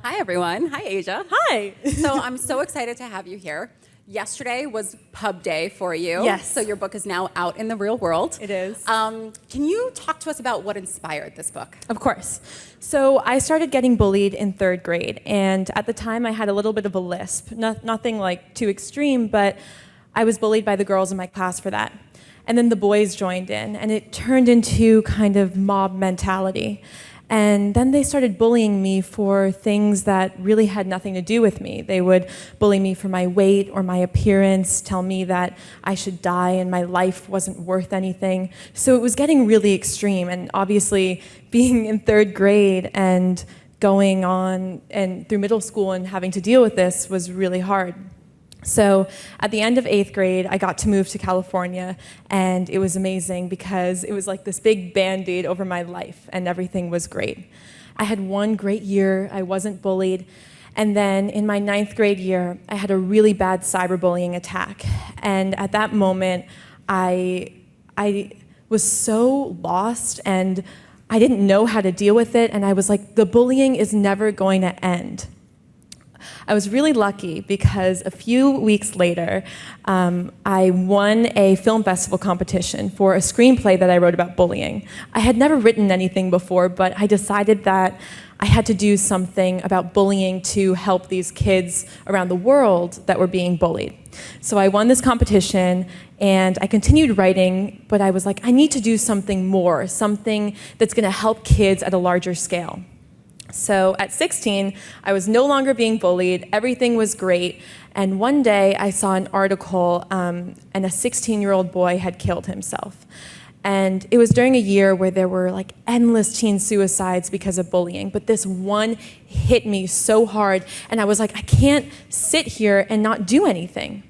Hi, everyone. Hi, Aija. Hi. So I'm so excited to have you here. Yesterday was pub day for you. Yes. So your book is now out in the real world. It is. Can you talk to us about what inspired this book? Of course. So I started getting bullied in 3rd grade, and at the time I had a little bit of a lisp. Nothing like too extreme, but I was bullied by the girls in my class for that. And then the boys joined in, and it turned into kind of mob mentality. And then they started bullying me for things that really had nothing to do with me. They would bully me for my weight or my appearance, tell me that I should die and my life wasn't worth anything. So it was getting really extreme. And obviously, being in 3rd grade and going on and through middle school and having to deal with this was really hard. So at the end of 8th grade, I got to move to California, and it was amazing because it was like this big Band-Aid over my life, and everything was great. I had one great year, I wasn't bullied, and then in my 9th grade year, I had a really bad cyberbullying attack. And at that moment, I was so lost, and I didn't know how to deal with it, and I was like, the bullying is never going to end. I was really lucky because a few weeks later, I won a film festival competition for a screenplay that I wrote about bullying. I had never written anything before, but I decided that I had to do something about bullying to help these kids around the world that were being bullied. So I won this competition, and I continued writing, but I was like, I need to do something more, something that's going to help kids at a larger scale. So at 16, I was no longer being bullied, everything was great, and one day I saw an article and a 16-year-old boy had killed himself. And it was during a year where there were like endless teen suicides because of bullying, but this one hit me so hard, and I was like, I can't sit here and not do anything.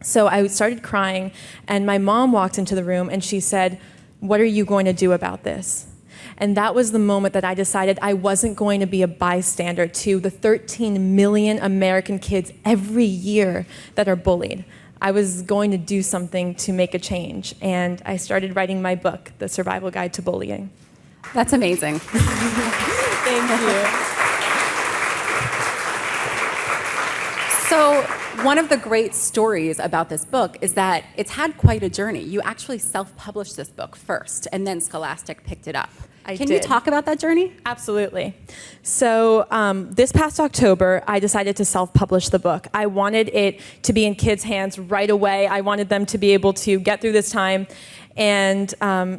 So I started crying, and my mom walked into the room and she said, "What are you going to do about this?" And that was the moment that I decided I wasn't going to be a bystander to the 13 million American kids every year that are bullied. I was going to do something to make a change. And I started writing my book, The Survival Guide to Bullying. That's amazing. Thank you. So one of the great stories about this book is that it's had quite a journey. You actually self-published this book first, and then Scholastic picked it up. Can you talk about that journey? Absolutely. So this past October, I decided to self-publish the book. I wanted it to be in kids' hands right away. I wanted them to be able to get through this time. And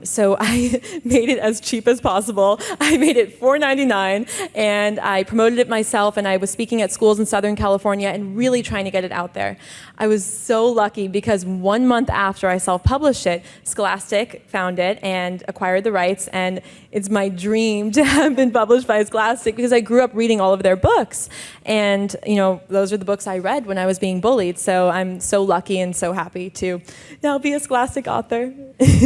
so I made it as cheap as possible. I made it $4.99, and I promoted it myself, and I was speaking at schools in Southern California and really trying to get it out there. I was so lucky because 1 month after I self-published it, Scholastic found it and acquired the rights, and it's my dream to have been published by Scholastic because I grew up reading all of their books. And, you know, those are the books I read when I was being bullied, so I'm so lucky and so happy to now be a Scholastic author.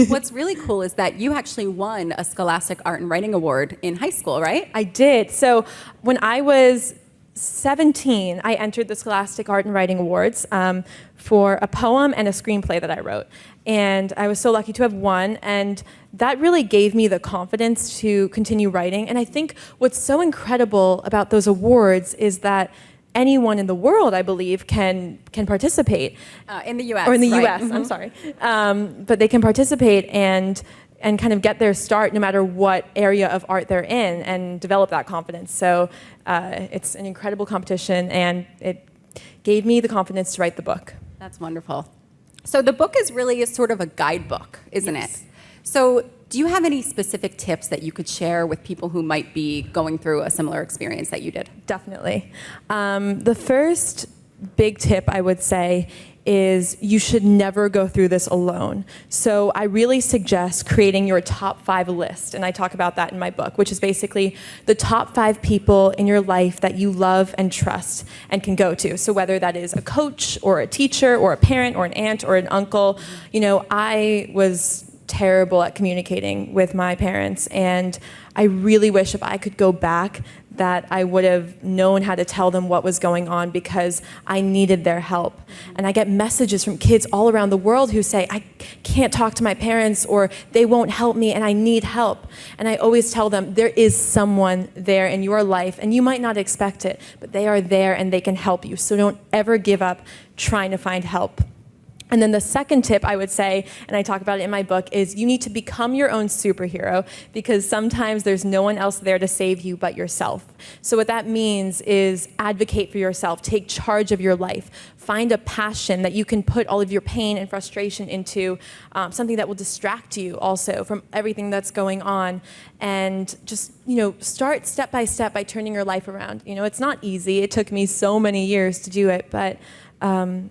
What's really cool is that you actually won a Scholastic Art and Writing Award in high school, right? I did. So when I was 17, I entered the Scholastic Art and Writing Awards for a poem and a screenplay that I wrote. And I was so lucky to have won, and that really gave me the confidence to continue writing. And I think what's so incredible about those awards is that anyone in the world, I believe, can participate. In the U.S. Or in the right. U.S., I'm sorry. But they can participate and kind of get their start no matter what area of art they're in and develop that confidence. So it's an incredible competition, and it gave me the confidence to write the book. That's wonderful. So the book is really sort of a guidebook, isn't Yes. it? So do you have any specific tips that you could share with people who might be going through a similar experience that you did? Definitely. The first big tip I would say is you should never go through this alone. So I really suggest creating your top 5 list, and I talk about that in my book, which is basically the top 5 people in your life that you love and trust and can go to. So whether that is a coach or a teacher or a parent or an aunt or an uncle, you know, I was terrible at communicating with my parents, and I really wish if I could go back that I would have known how to tell them what was going on because I needed their help. And I get messages from kids all around the world who say, I can't talk to my parents, or they won't help me and I need help. And I always tell them, there is someone there in your life, and you might not expect it, but they are there and they can help you. So don't ever give up trying to find help. And then the second tip I would say, and I talk about it in my book, is you need to become your own superhero, because sometimes there's no one else there to save you but yourself. So what that means is advocate for yourself, take charge of your life, find a passion that you can put all of your pain and frustration into, something that will distract you also from everything that's going on, and just, start step by step by turning your life around. It's not easy. It took me so many years to do it, but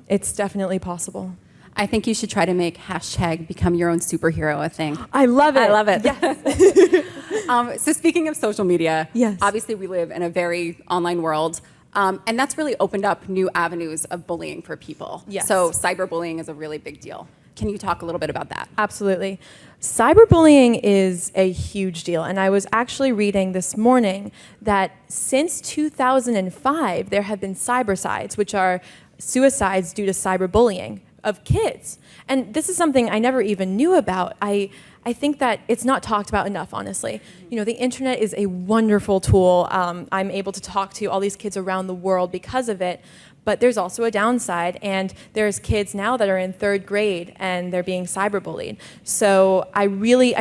it's definitely possible. I think you should try to make hashtag become your own superhero a thing. I love it. I love it. Yes. So speaking of social media, yes. Obviously we live in a very online world, and that's really opened up new avenues of bullying for people. Yes. So cyberbullying is a really big deal. Can you talk a little bit about that? Absolutely. Cyberbullying is a huge deal, and I was actually reading this morning that since 2005, there have been cybercides, which are suicides due to cyberbullying of kids. And this is something I never even knew about. I think that it's not talked about enough, honestly. The internet is a wonderful tool. I'm able to talk to all these kids around the world because of it. But there's also a downside, and there's kids now that are in 3rd grade and they're being cyberbullied. So I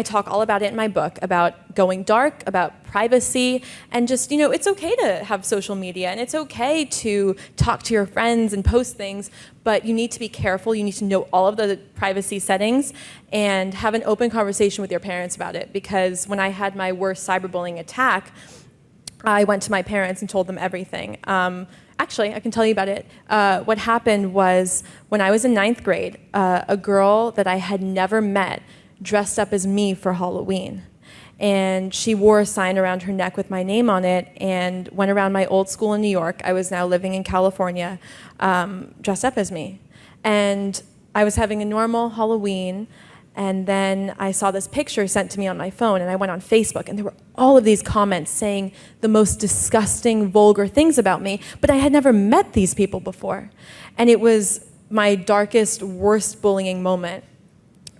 talk all about it in my book, about going dark, about privacy, and just, it's okay to have social media, and it's okay to talk to your friends and post things, but you need to be careful. You need to know all of the privacy settings and have an open conversation with your parents about it, because when I had my worst cyberbullying attack, I went to my parents and told them everything. Actually, I can tell you about it. What happened was, when I was in 9th grade, a girl that I had never met dressed up as me for Halloween. And she wore a sign around her neck with my name on it and went around my old school in New York. I was now living in California, dressed up as me. And I was having a normal Halloween, and then I saw this picture sent to me on my phone, and I went on Facebook, and there were all of these comments saying the most disgusting, vulgar things about me, but I had never met these people before. And it was my darkest, worst bullying moment.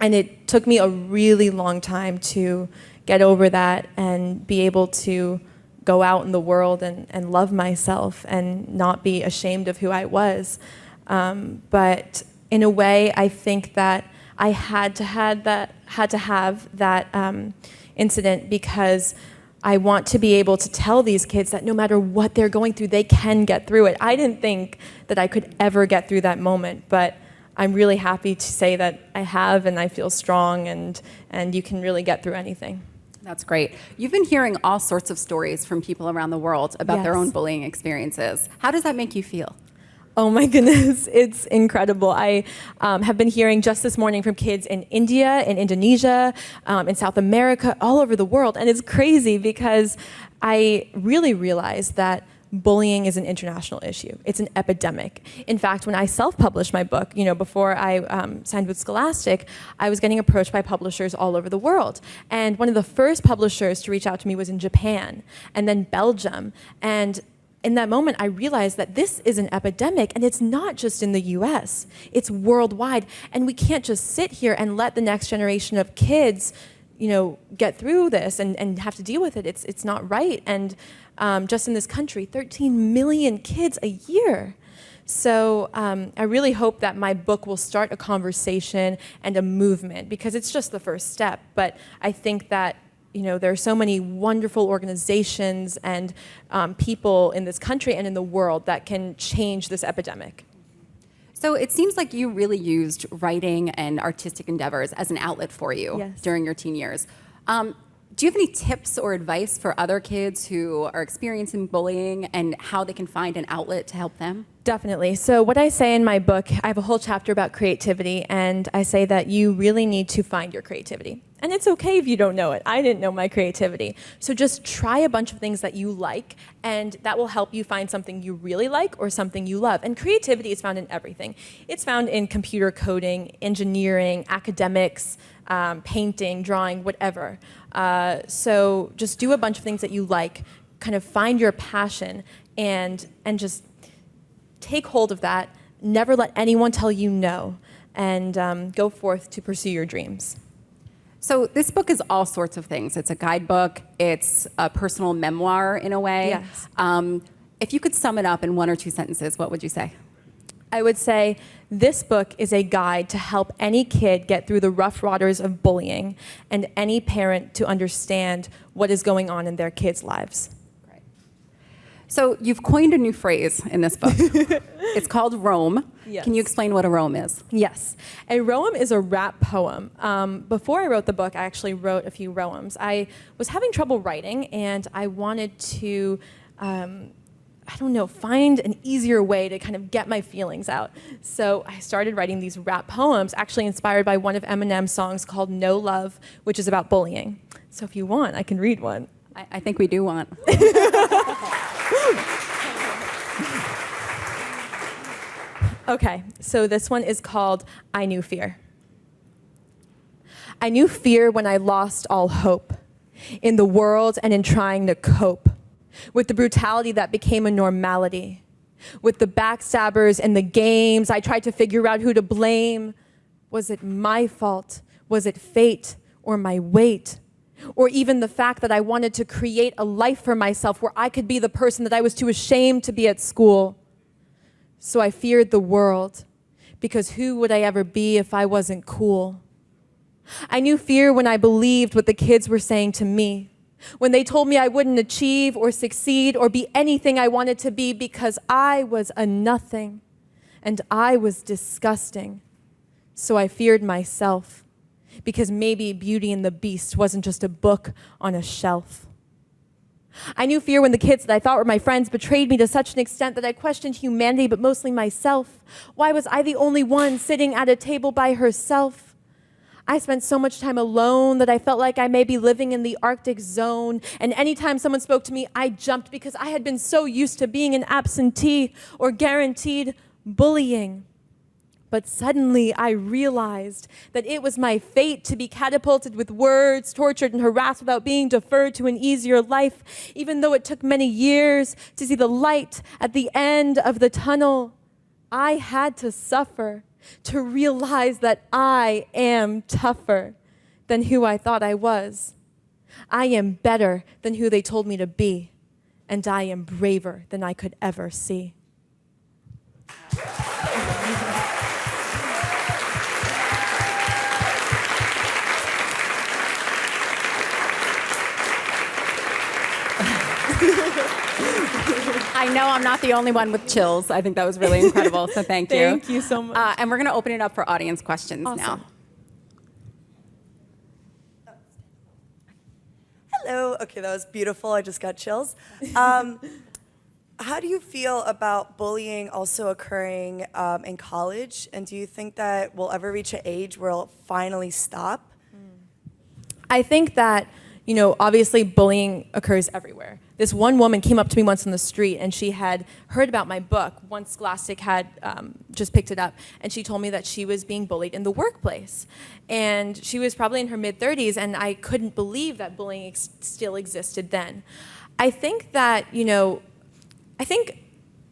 And it took me a really long time to get over that and be able to go out in the world and love myself and not be ashamed of who I was. But in a way, I think that I had to have that incident, because I want to be able to tell these kids that no matter what they're going through, they can get through it. I didn't think that I could ever get through that moment, but I'm really happy to say that I have, and I feel strong, and you can really get through anything. That's great. You've been hearing all sorts of stories from people around the world about their Yes. own bullying experiences. How does that make you feel? Oh my goodness, it's incredible. I have been hearing just this morning from kids in India, in Indonesia, in South America, all over the world. And it's crazy, because I really realized that bullying is an international issue. It's an epidemic. In fact, when I self-published my book, before I signed with Scholastic, I was getting approached by publishers all over the world. And one of the first publishers to reach out to me was in Japan, and then Belgium. And in that moment, I realized that this is an epidemic, and it's not just in the US, it's worldwide. And we can't just sit here and let the next generation of kids, get through this and have to deal with it. It's not right. And just in this country, 13 million kids a year. So I really hope that my book will start a conversation and a movement, because it's just the first step. But I think that there are so many wonderful organizations and people in this country and in the world that can change this epidemic. So it seems like you really used writing and artistic endeavors as an outlet for you Yes. during your teen years. Do you have any tips or advice for other kids who are experiencing bullying and how they can find an outlet to help them? Definitely. So what I say in my book, I have a whole chapter about creativity, and I say that you really need to find your creativity. And it's okay if you don't know it. I didn't know my creativity. So just try a bunch of things that you like, and that will help you find something you really like or something you love. And creativity is found in everything. It's found in computer coding, engineering, academics, painting, drawing, whatever. So just do a bunch of things that you like. kind of find your passion and just take hold of that. Never let anyone tell you no, and go forth to pursue your dreams. So this book is all sorts of things. It's a guidebook. It's a personal memoir in a way. Yes. If you could sum it up in 1 or 2 sentences, what would you say? I would say this book is a guide to help any kid get through the rough waters of bullying and any parent to understand what is going on in their kids' lives. Great. So you've coined a new phrase in this book. It's called Rome. Yes. Can you explain what a Rome is? Yes. A Roem is a rap poem. Before I wrote the book, I actually wrote a few Roems. I was having trouble writing, and I wanted to find an easier way to kind of get my feelings out. So I started writing these rap poems, actually inspired by one of Eminem's songs called No Love, which is about bullying. So if you want, I can read one. I think we do want. Okay, so this one is called I Knew Fear. I knew fear when I lost all hope in the world and in trying to cope with the brutality that became a normality, with the backstabbers and the games. I tried to figure out who to blame. Was it my fault? Was it fate or my weight? Or even the fact that I wanted to create a life for myself where I could be the person that I was too ashamed to be at school. So I feared the world, because who would I ever be if I wasn't cool? I knew fear when I believed what the kids were saying to me, when they told me I wouldn't achieve or succeed or be anything I wanted to be because I was a nothing and I was disgusting. So I feared myself, because maybe Beauty and the Beast wasn't just a book on a shelf. I knew fear when the kids that I thought were my friends betrayed me to such an extent that I questioned humanity, but mostly myself. Why was I the only one sitting at a table by herself? I spent so much time alone that I felt like I may be living in the Arctic zone, and anytime someone spoke to me, I jumped because I had been so used to being an absentee or guaranteed bullying. But suddenly I realized that it was my fate to be catapulted with words, tortured and harassed without being deferred to an easier life, even though it took many years to see the light at the end of the tunnel. I had to suffer to realize that I am tougher than who I thought I was. I am better than who they told me to be, and I am braver than I could ever see. I know I'm not the only one with chills. I think that was really incredible, so thank you. Thank you so much. And we're going to open it up for audience questions Awesome. now. Hello. Okay, that was beautiful. I just got chills. How do you feel about bullying also occurring in college? And do you think that we'll ever reach an age where it'll finally stop? I think that, obviously bullying occurs everywhere. This one woman came up to me once on the street, and she had heard about my book once Scholastic had just picked it up, and she told me that she was being bullied in the workplace. And she was probably in her mid-30s, and I couldn't believe that bullying still existed then. I think that, I think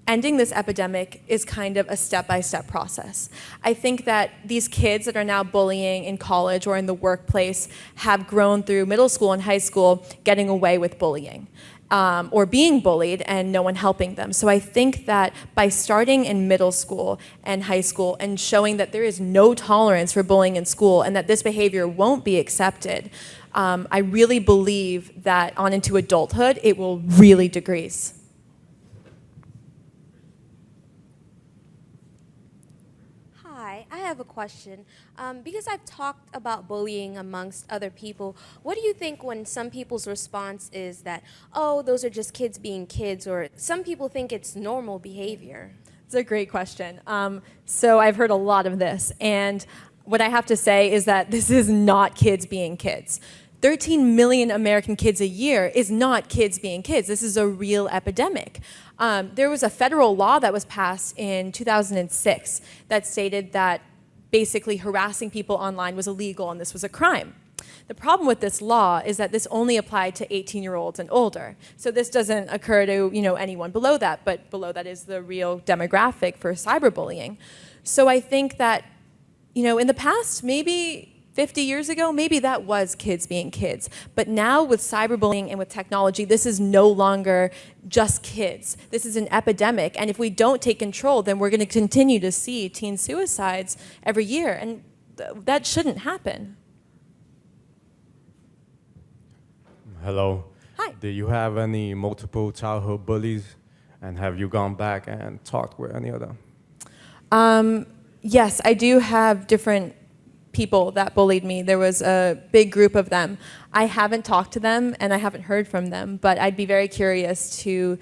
ending this epidemic is kind of a step-by-step process. I think that these kids that are now bullying in college or in the workplace have grown through middle school and high school getting away with bullying. Or being bullied and no one helping them. So I think that by starting in middle school and high school and showing that there is no tolerance for bullying in school and that this behavior won't be accepted, I really believe that on into adulthood, it will really decrease. I have a question. Because I've talked about bullying amongst other people, what do you think when some people's response is that, oh, those are just kids being kids, or some people think it's normal behavior? It's a great question. So I've heard a lot of this, and what I have to say is that this is not kids being kids. 13 million American kids a year is not kids being kids. This is a real epidemic. There was a federal law that was passed in 2006 that stated that basically harassing people online was illegal and this was a crime. The problem with this law is that this only applied to 18-year-olds and older. So this doesn't occur to anyone below that, but below that is the real demographic for cyberbullying. So I think that in the past, maybe 50 years ago, maybe that was kids being kids. But now with cyberbullying and with technology, this is no longer just kids. This is an epidemic. And if we don't take control, then we're going to continue to see teen suicides every year. And that shouldn't happen. Hello. Hi. Do you have any multiple childhood bullies? And have you gone back and talked with any of them? Yes, I do have different people that bullied me. There was a big group of them. I haven't talked to them and I haven't heard from them, but I'd be very curious to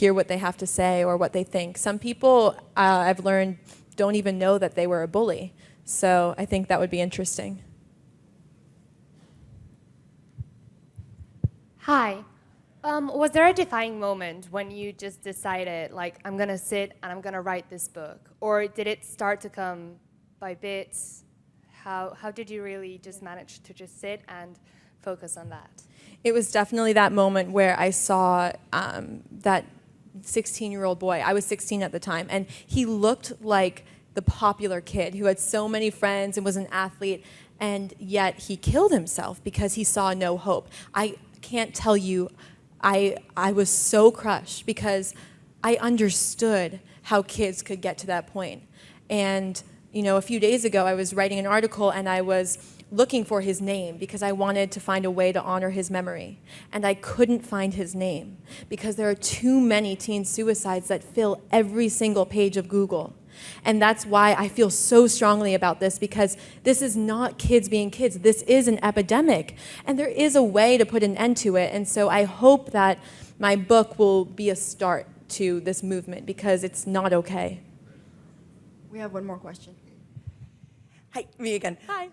hear what they have to say or what they think. Some people, I've learned, don't even know that they were a bully. So I think that would be interesting. Hi. Was there a defining moment when you just decided, like, I'm going to sit and I'm going to write this book? Or did it start to come by bits? How did you really just manage to just sit and focus on that? It was definitely that moment where I saw that 16-year-old boy. I was 16 at the time, and he looked like the popular kid who had so many friends and was an athlete, and yet he killed himself because he saw no hope. I can't tell you, I was so crushed because I understood how kids could get to that point. And a few days ago, I was writing an article and I was looking for his name because I wanted to find a way to honor his memory. And I couldn't find his name because there are too many teen suicides that fill every single page of Google. And that's why I feel so strongly about this, because this is not kids being kids. This is an epidemic. And there is a way to put an end to it. And so I hope that my book will be a start to this movement, because it's not okay. We have one more question. Hi, me again. Hi.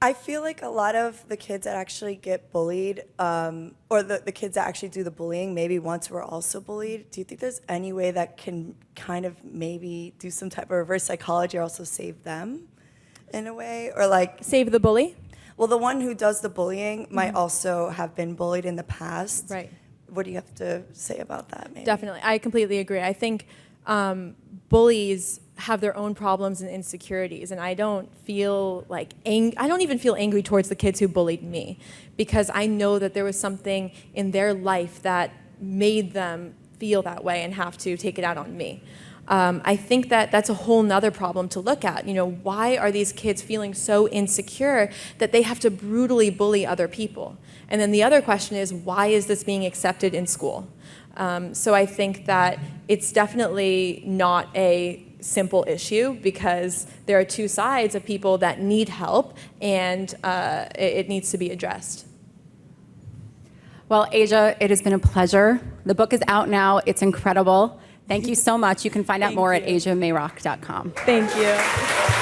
I feel like a lot of the kids that actually get bullied, or the kids that actually do the bullying, maybe once were also bullied. Do you think there's any way that can kind of maybe do some type of reverse psychology or also save them in a way? Or like... Save the bully? Well, the one who does the bullying might also have been bullied in the past. Right. What do you have to say about that, maybe? Definitely. I completely agree. I think bullies have their own problems and insecurities, and I don't feel like I don't even feel angry towards the kids who bullied me, because I know that there was something in their life that made them feel that way and have to take it out on me. I think that that's a whole nother problem to look at. Why are these kids feeling so insecure that they have to brutally bully other people? And then the other question is, why is this being accepted in school? So I think that it's definitely not a simple issue, because there are two sides of people that need help, and it needs to be addressed. Well, Aija, it has been a pleasure. The book is out now. It's incredible. Thank you so much. You can find out more at aijamayrock.com. Thank you.